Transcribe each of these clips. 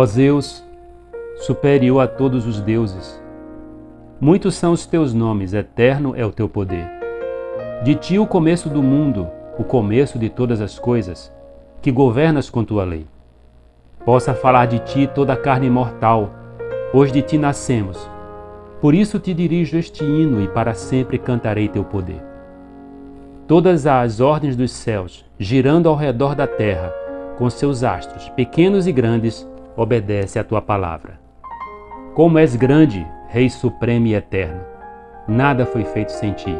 Ó Zeus, superior a todos os deuses, muitos são os teus nomes, eterno é o teu poder. De ti o começo do mundo, o começo de todas as coisas, que governas com tua lei. Possa falar de ti toda a carne mortal, pois de ti nascemos. Por isso te dirijo este hino e para sempre cantarei teu poder. Todas as ordens dos céus, girando ao redor da terra, com seus astros, pequenos e grandes, obedece à tua palavra. Como és grande, Rei supremo e eterno, nada foi feito sem ti,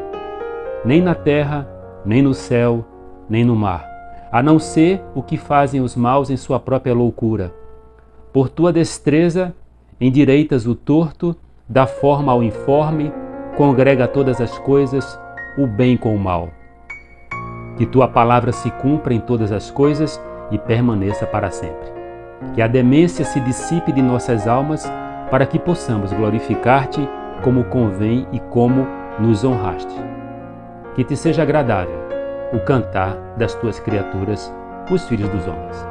nem na terra, nem no céu, nem no mar, a não ser o que fazem os maus em sua própria loucura. Por tua destreza, endireitas o torto, dá forma ao informe, congrega todas as coisas, o bem com o mal. Que tua palavra se cumpra em todas as coisas e permaneça para sempre. Que a demência se dissipe de nossas almas, para que possamos glorificar-te como convém e como nos honraste. Que te seja agradável o cantar das tuas criaturas, os filhos dos homens.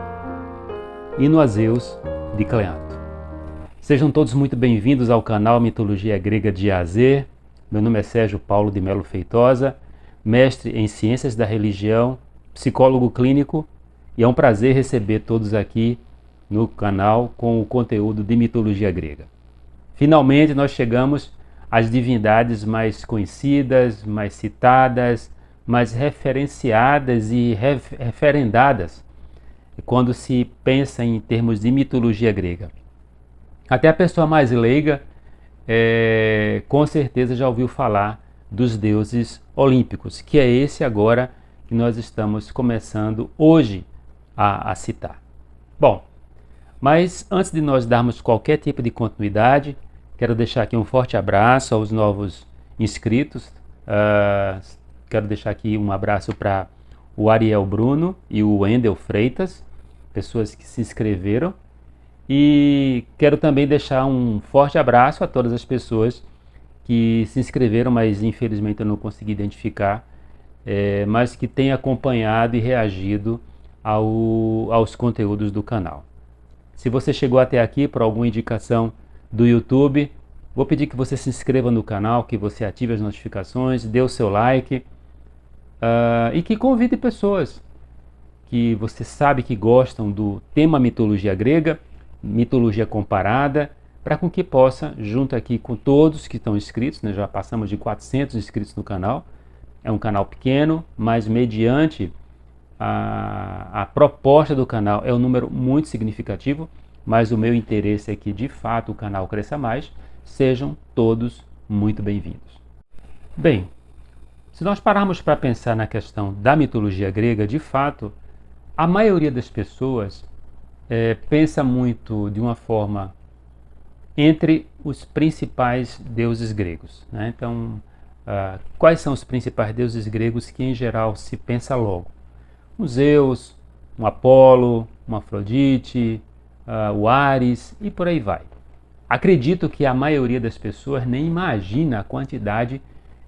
Hino a Zeus, de Cleanto. Sejam todos muito bem-vindos ao canal Mitologia Grega de A a Z. Meu nome é Sérgio Paulo de Melo Feitosa, mestre em Ciências da Religião, psicólogo clínico, e é um prazer receber todos aqui no canal com o conteúdo de mitologia grega. Finalmente nós chegamos às divindades mais conhecidas, mais citadas, mais referenciadas e referendadas quando se pensa em termos de mitologia grega. Até a pessoa mais leiga com certeza já ouviu falar dos deuses olímpicos, que é esse agora que nós estamos começando hoje a citar. Bom, mas antes de nós darmos qualquer tipo de continuidade, quero deixar aqui um forte abraço aos novos inscritos. Quero deixar aqui um abraço para o Ariel Bruno e o Wendel Freitas, pessoas que se inscreveram. E quero também deixar um forte abraço a todas as pessoas que se inscreveram, mas infelizmente eu não consegui identificar, mas que têm acompanhado e reagido aos conteúdos do canal. Se você chegou até aqui por alguma indicação do YouTube, vou pedir que você se inscreva no canal, que você ative as notificações, dê o seu like e que convide pessoas que você sabe que gostam do tema mitologia grega, mitologia comparada, para com que possa, junto aqui com todos que estão inscritos, né, já passamos de 400 inscritos no canal, é um canal pequeno, mas mediante a proposta do canal é um número muito significativo, mas o meu interesse é que de fato o canal cresça mais. Sejam todos muito bem-vindos. Bem, se nós pararmos para pensar na questão da mitologia grega, de fato, a maioria das pessoas pensa muito de uma forma entre os principais deuses gregos, né? Então, quais são os principais deuses gregos que em geral se pensa logo? Um Zeus, um Apolo, uma Afrodite, o Ares e por aí vai. Acredito que a maioria das pessoas nem imagina a quantidade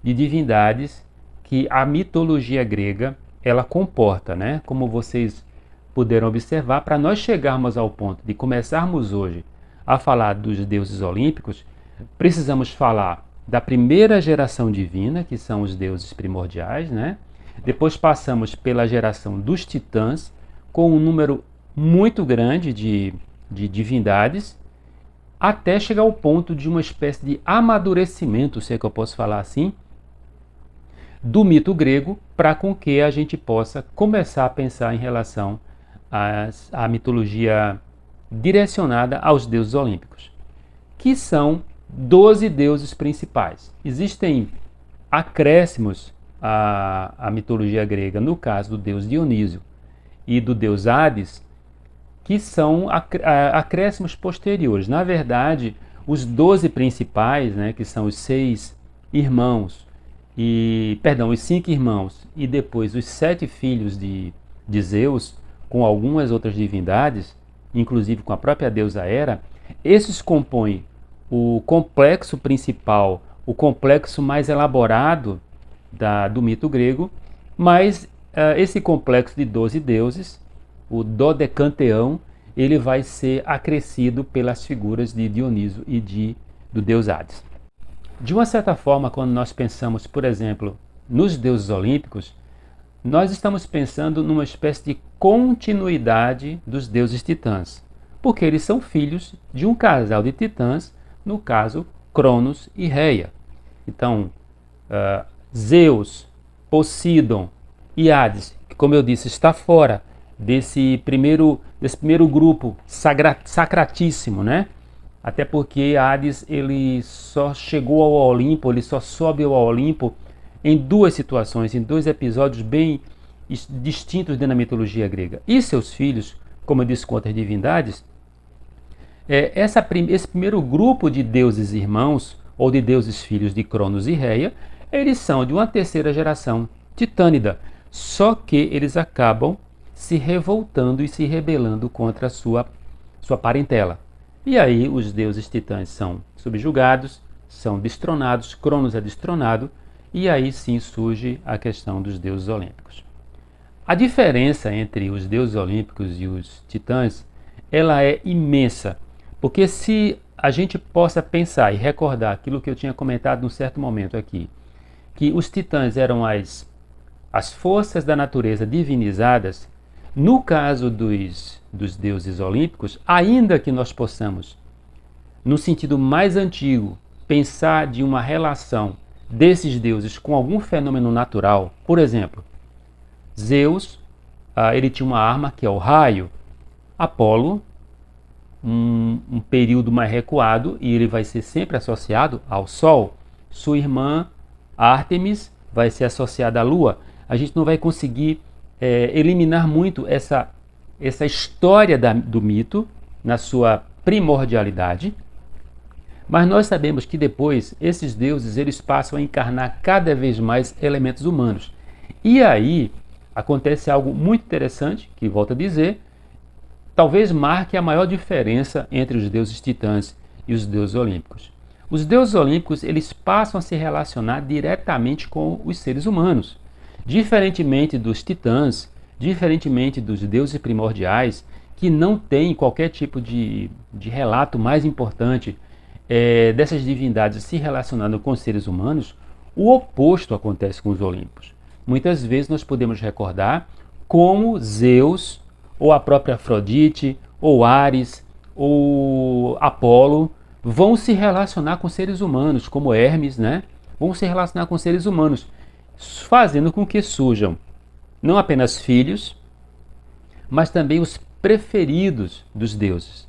de divindades que a mitologia grega ela comporta, né? Como vocês puderam observar, para nós chegarmos ao ponto de começarmos hoje a falar dos deuses olímpicos, precisamos falar da primeira geração divina, que são os deuses primordiais, né? Depois passamos pela geração dos titãs, com um número muito grande de divindades, até chegar ao ponto de uma espécie de amadurecimento, se é que eu posso falar assim, do mito grego, para com que a gente possa começar a pensar em relação à mitologia direcionada aos deuses olímpicos, que são 12 deuses principais. Existem acréscimos à mitologia grega, no caso do deus Dionísio e do deus Hades, que são acréscimos posteriores. Na verdade, os 12 principais, né, que são os 6 irmãos, os 5 irmãos e depois os 7 filhos de Zeus, com algumas outras divindades, inclusive com a própria deusa Hera, esses compõem o complexo principal, o complexo mais elaborado do mito grego, mas esse complexo de 12 deuses, o dodecanteão, ele vai ser acrescido pelas figuras de Dioniso e do deus Hades. De uma certa forma, quando nós pensamos, por exemplo, nos deuses olímpicos, nós estamos pensando numa espécie de continuidade dos deuses titãs, porque eles são filhos de um casal de titãs, no caso, Cronos e Reia. Então, Zeus, Poseidon e Hades, que, como eu disse, está fora desse primeiro grupo sacratíssimo, né? Até porque Hades ele só chegou ao Olimpo, ele só sobe ao Olimpo em duas situações, em dois episódios bem distintos dentro da mitologia grega. E seus filhos, como eu disse com outras divindades, esse primeiro grupo de deuses irmãos, ou de deuses filhos de Cronos e Reia, eles são de uma terceira geração titânida, só que eles acabam se revoltando e se rebelando contra a sua parentela. E aí os deuses titãs são subjugados, são destronados, Cronos é destronado, e aí sim surge a questão dos deuses olímpicos. A diferença entre os deuses olímpicos e os titãs, ela é imensa, porque se a gente possa pensar e recordar aquilo que eu tinha comentado num certo momento aqui, que os titãs eram as forças da natureza divinizadas, no caso dos deuses olímpicos, ainda que nós possamos, no sentido mais antigo, pensar de uma relação desses deuses com algum fenômeno natural, por exemplo, Zeus, ele tinha uma arma que é o raio, Apolo, um período mais recuado, e ele vai ser sempre associado ao Sol. Sua irmã, Ártemis, vai ser associada à Lua. A gente não vai conseguir eliminar muito essa história do mito na sua primordialidade, mas nós sabemos que depois esses deuses eles passam a encarnar cada vez mais elementos humanos. E aí acontece algo muito interessante, que volto a dizer, talvez marque a maior diferença entre os deuses titãs e os deuses olímpicos. Os deuses olímpicos eles passam a se relacionar diretamente com os seres humanos. Diferentemente dos titãs, diferentemente dos deuses primordiais, que não têm qualquer tipo de relato mais importante dessas divindades se relacionando com os seres humanos, o oposto acontece com os olímpicos. Muitas vezes nós podemos recordar como Zeus, ou a própria Afrodite, ou Ares, ou Apolo, vão se relacionar com seres humanos, como Hermes, né? Vão se relacionar com seres humanos, fazendo com que surjam não apenas filhos, mas também os preferidos dos deuses,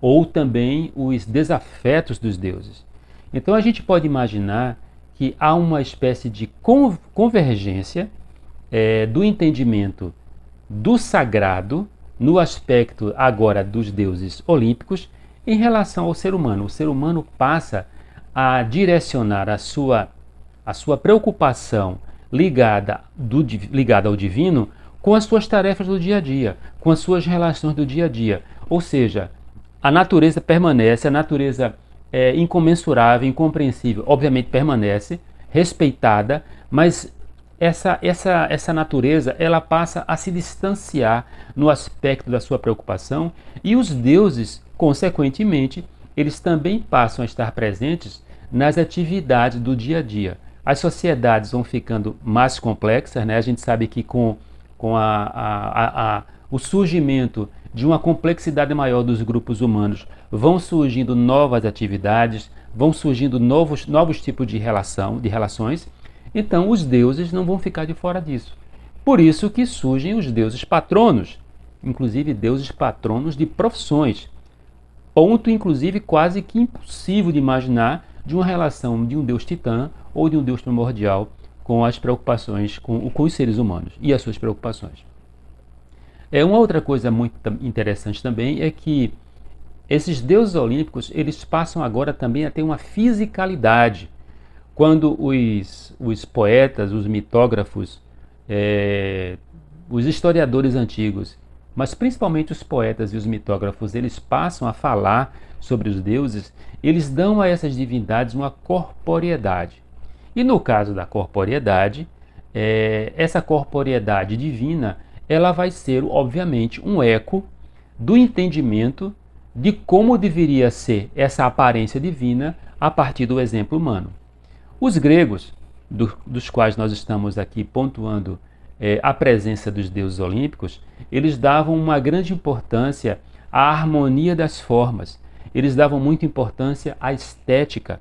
ou também os desafetos dos deuses. Então a gente pode imaginar que há uma espécie de convergência do entendimento do sagrado no aspecto agora dos deuses olímpicos em relação ao ser humano. O ser humano passa a direcionar a sua preocupação ligada ao divino com as suas tarefas do dia a dia, com as suas relações do dia a dia. Ou seja, a natureza permanece, a natureza incomensurável, incompreensível, obviamente permanece, respeitada, mas essa natureza ela passa a se distanciar no aspecto da sua preocupação, e os deuses, consequentemente, eles também passam a estar presentes nas atividades do dia a dia. As sociedades vão ficando mais complexas, né? A gente sabe que com o surgimento de uma complexidade maior dos grupos humanos, vão surgindo novas atividades, vão surgindo novos tipos de relações. Então os deuses não vão ficar de fora disso. Por isso que surgem os deuses patronos, inclusive deuses patronos de profissões. Ponto, inclusive, quase que impossível de imaginar de uma relação de um deus titã ou de um deus primordial com as preocupações, com os seres humanos e as suas preocupações. Uma outra coisa muito interessante também é que esses deuses olímpicos eles passam agora também a ter uma fisicalidade. Quando os poetas, os mitógrafos, os historiadores antigos, mas principalmente os poetas e os mitógrafos, eles passam a falar sobre os deuses, eles dão a essas divindades uma corporeidade. E no caso da corporeidade, essa corporeidade divina, ela vai ser, obviamente, um eco do entendimento de como deveria ser essa aparência divina a partir do exemplo humano. Os gregos, dos quais nós estamos aqui pontuando a presença dos deuses olímpicos, eles davam uma grande importância à harmonia das formas, eles davam muita importância à estética.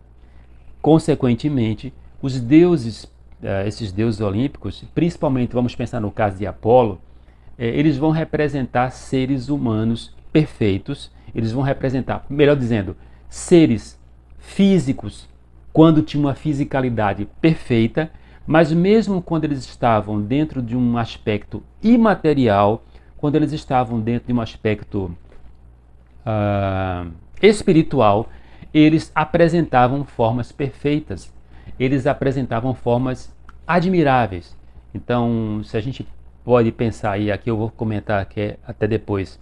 Consequentemente, os deuses, esses deuses olímpicos, principalmente vamos pensar no caso de Apolo, eles vão representar seres humanos perfeitos, eles vão representar, melhor dizendo, seres físicos, quando tinham uma fisicalidade perfeita, mas mesmo quando eles estavam dentro de um aspecto imaterial, quando eles estavam dentro de um aspecto espiritual, eles apresentavam formas perfeitas, eles apresentavam formas admiráveis. Então, se a gente pode pensar aí, aqui eu vou comentar aqui até depois,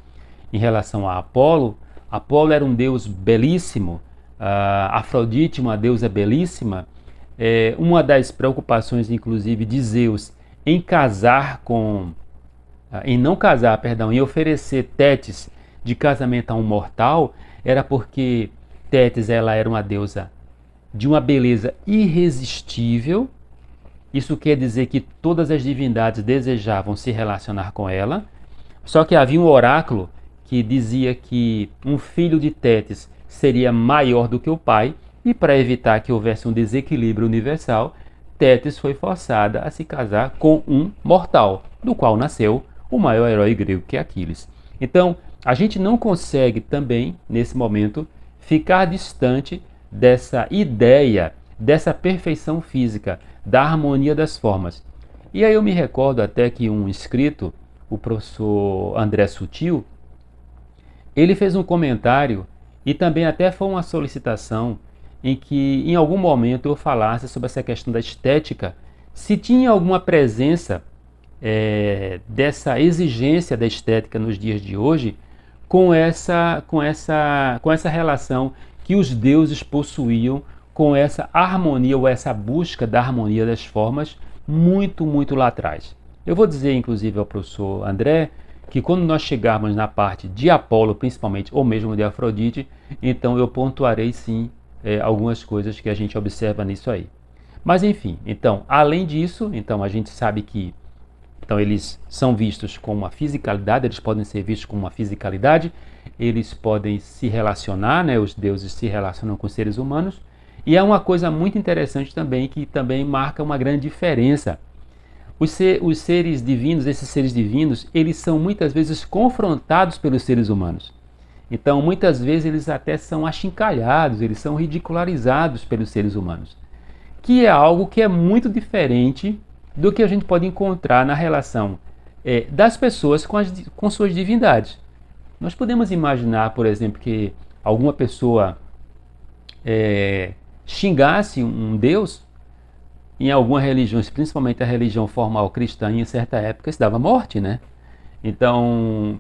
em relação a Apolo, Apolo era um deus belíssimo, Afrodite, uma deusa belíssima. Uma das preocupações, inclusive, de Zeus em em oferecer Tétis de casamento a um mortal, era porque Tétis ela era uma deusa de uma beleza irresistível. Isso quer dizer que todas as divindades desejavam se relacionar com ela. Só que havia um oráculo que dizia que um filho de Tétis seria maior do que o pai, e para evitar que houvesse um desequilíbrio universal, Tétis foi forçada a se casar com um mortal, do qual nasceu o maior herói grego, que é Aquiles. Então, a gente não consegue também, nesse momento, ficar distante dessa ideia, dessa perfeição física, da harmonia das formas. E aí eu me recordo até que um escrito, o professor André Sutil, ele fez um comentário e também até foi uma solicitação em que em algum momento eu falasse sobre essa questão da estética, se tinha alguma presença dessa exigência da estética nos dias de hoje com essa relação que os deuses possuíam com essa harmonia ou essa busca da harmonia das formas muito, muito lá atrás. Eu vou dizer inclusive ao professor André que quando nós chegarmos na parte de Apolo, principalmente, ou mesmo de Afrodite, então eu pontuarei sim algumas coisas que a gente observa nisso aí. Mas enfim, então, além disso, então a gente sabe que então eles são vistos com uma fisicalidade, eles podem ser vistos com uma fisicalidade, eles podem se relacionar, né, os deuses se relacionam com os seres humanos, e é uma coisa muito interessante também, que também marca uma grande diferença. Os seres divinos, esses seres divinos, eles são muitas vezes confrontados pelos seres humanos. Então, muitas vezes eles até são achincalhados, eles são ridicularizados pelos seres humanos, que é algo que é muito diferente do que a gente pode encontrar na relação das pessoas com suas divindades. Nós podemos imaginar, por exemplo, que alguma pessoa xingasse um deus. Em algumas religiões, principalmente a religião formal cristã, em certa época se dava morte, né? Então,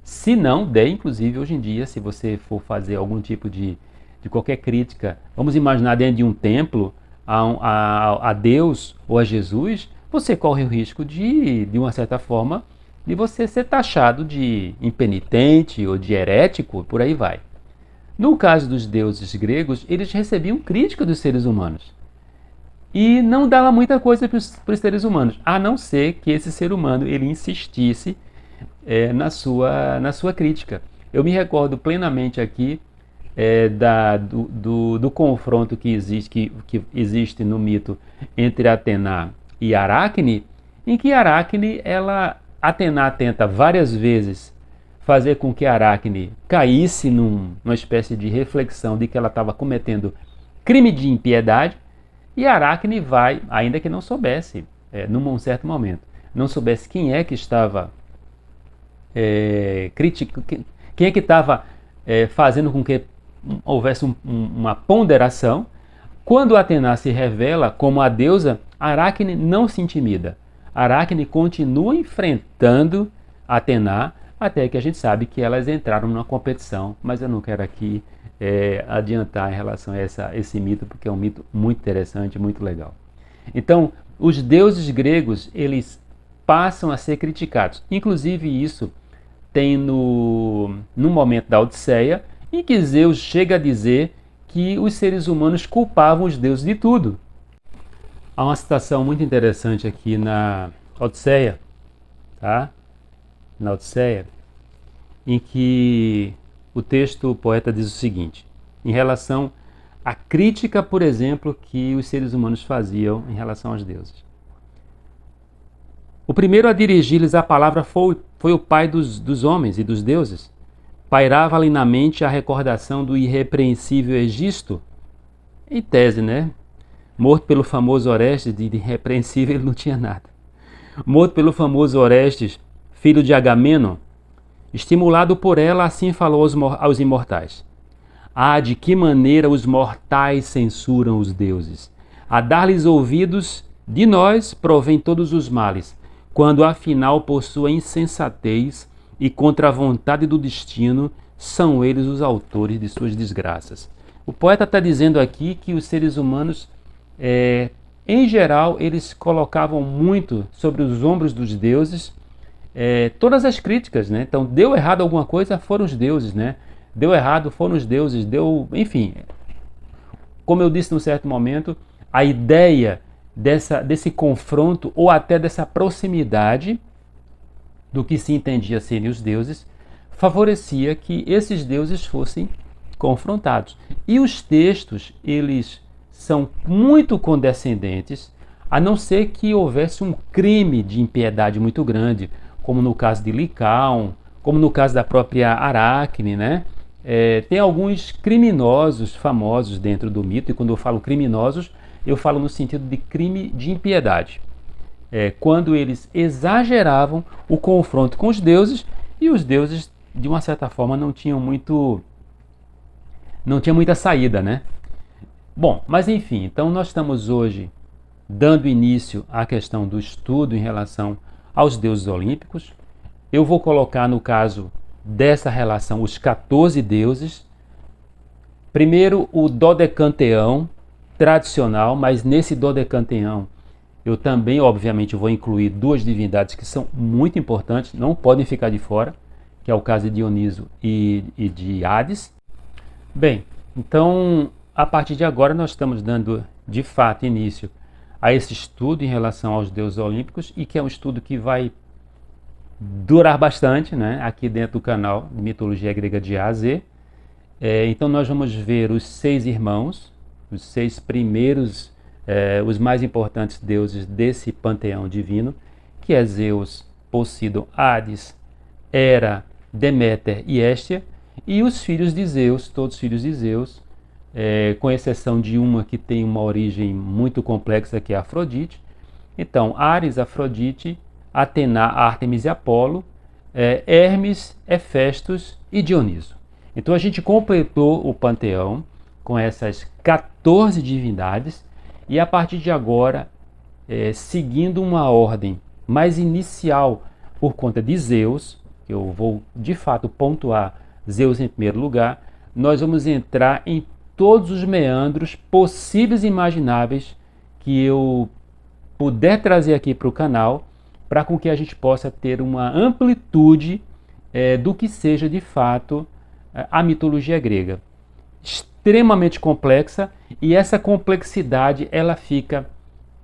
se não der, inclusive hoje em dia, se você for fazer algum tipo de qualquer crítica, vamos imaginar dentro de um templo a Deus ou a Jesus, você corre o risco de uma certa forma, de você ser taxado de impenitente ou de herético, por aí vai. No caso dos deuses gregos, eles recebiam crítica dos seres humanos. E não dava muita coisa para os seres humanos, a não ser que esse ser humano ele insistisse na sua crítica. Eu me recordo plenamente aqui do confronto que existe no mito entre Atena e Aracne, em que Atena tenta várias vezes fazer com que Aracne caísse numa espécie de reflexão de que ela estava cometendo crime de impiedade, e Aracne vai, ainda que não soubesse, num certo momento, não soubesse quem é que estava quem é que estava fazendo com que houvesse uma ponderação. Quando Atena se revela como a deusa, Aracne não se intimida. Aracne continua enfrentando Atena, até que a gente sabe que elas entraram numa competição, mas eu não quero aqui adiantar em relação a esse mito, porque é um mito muito interessante, muito legal. Então, os deuses gregos, eles passam a ser criticados. Inclusive isso tem no momento da Odisseia, em que Zeus chega a dizer que os seres humanos culpavam os deuses de tudo. Há uma citação muito interessante aqui na Odisseia, tá? Na Odisseia, em que o poeta diz o seguinte, em relação à crítica, por exemplo, que os seres humanos faziam em relação aos deuses. O primeiro a dirigir-lhes a palavra foi o pai dos homens e dos deuses. Pairava ali na mente a recordação do irrepreensível Egisto, em tese, né? Morto pelo famoso Orestes, de irrepreensível ele não tinha nada. Morto pelo famoso Orestes, filho de Agamenon, estimulado por ela, assim falou aos imortais. Ah, de que maneira os mortais censuram os deuses! A dar-lhes ouvidos, de nós provém todos os males, quando afinal por sua insensatez e contra a vontade do destino, são eles os autores de suas desgraças. O poeta está dizendo aqui que os seres humanos, em geral, eles colocavam muito sobre os ombros dos deuses todas as críticas, né? Então, deu errado alguma coisa, foram os deuses, né? Deu errado, foram os deuses, enfim. Como eu disse num certo momento, a ideia desse confronto ou até dessa proximidade do que se entendia serem os deuses, favorecia que esses deuses fossem confrontados. E os textos, eles são muito condescendentes, a não ser que houvesse um crime de impiedade muito grande, como no caso de Licaon, como no caso da própria Aracne, né? Tem alguns criminosos famosos dentro do mito, e quando eu falo criminosos, eu falo no sentido de crime de impiedade. Quando eles exageravam o confronto com os deuses, e os deuses, de uma certa forma, não tinha muita saída, né? Bom, mas enfim, então nós estamos hoje dando início à questão do estudo em relação aos deuses olímpicos. Eu vou colocar, no caso dessa relação, os 14 deuses. Primeiro, o dodecanteão tradicional, mas nesse dodecanteão eu também, obviamente, vou incluir duas divindades que são muito importantes, não podem ficar de fora, que é o caso de Dioniso e de Hades. Bem, então, a partir de agora nós estamos dando, de fato, início a esse estudo em relação aos deuses olímpicos, e que é um estudo que vai durar bastante, né, aqui dentro do canal de Mitologia Grega de A a Z. Então nós vamos ver os 6 irmãos, os 6 primeiros, os mais importantes deuses desse panteão divino, que é Zeus, Poseidon, Hades, Hera, Deméter e Héstia, e os filhos de Zeus, todos filhos de Zeus, com exceção de uma que tem uma origem muito complexa, que é Afrodite. Então, Ares, Afrodite, Atena, Ártemis e Apolo, Hermes, Hefestos e Dioniso. Então a gente completou o panteão com essas 14 divindades, e a partir de agora, seguindo uma ordem mais inicial por conta de Zeus, que eu vou de fato pontuar Zeus em primeiro lugar, nós vamos entrar em todos os meandros possíveis e imagináveis que eu puder trazer aqui para o canal, para com que a gente possa ter uma amplitude do que seja de fato a mitologia grega. Extremamente complexa, e essa complexidade ela fica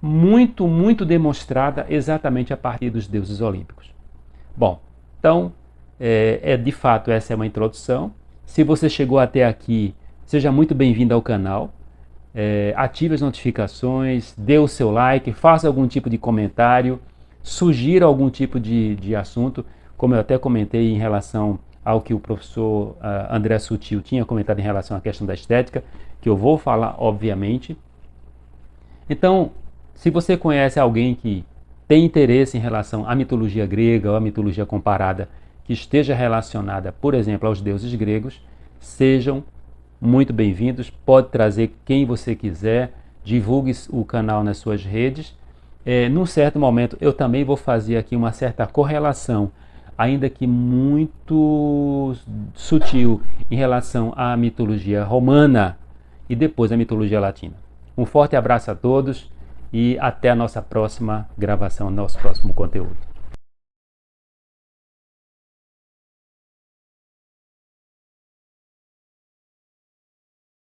muito, muito demonstrada exatamente a partir dos deuses olímpicos. Bom, então, de fato essa é uma introdução. Se você chegou até aqui, seja muito bem-vindo ao canal. Ative as notificações, dê o seu like, faça algum tipo de comentário, sugira algum tipo de assunto, como eu até comentei em relação ao que o professor André Sutil tinha comentado em relação à questão da estética, que eu vou falar, obviamente. Então, se você conhece alguém que tem interesse em relação à mitologia grega ou à mitologia comparada, que esteja relacionada, por exemplo, aos deuses gregos, sejam muito bem-vindos. Pode trazer quem você quiser, divulgue o canal nas suas redes. Num certo momento eu também vou fazer aqui uma certa correlação, ainda que muito sutil, em relação à mitologia romana e depois à mitologia latina. Um forte abraço a todos e até a nossa próxima gravação, nosso próximo conteúdo.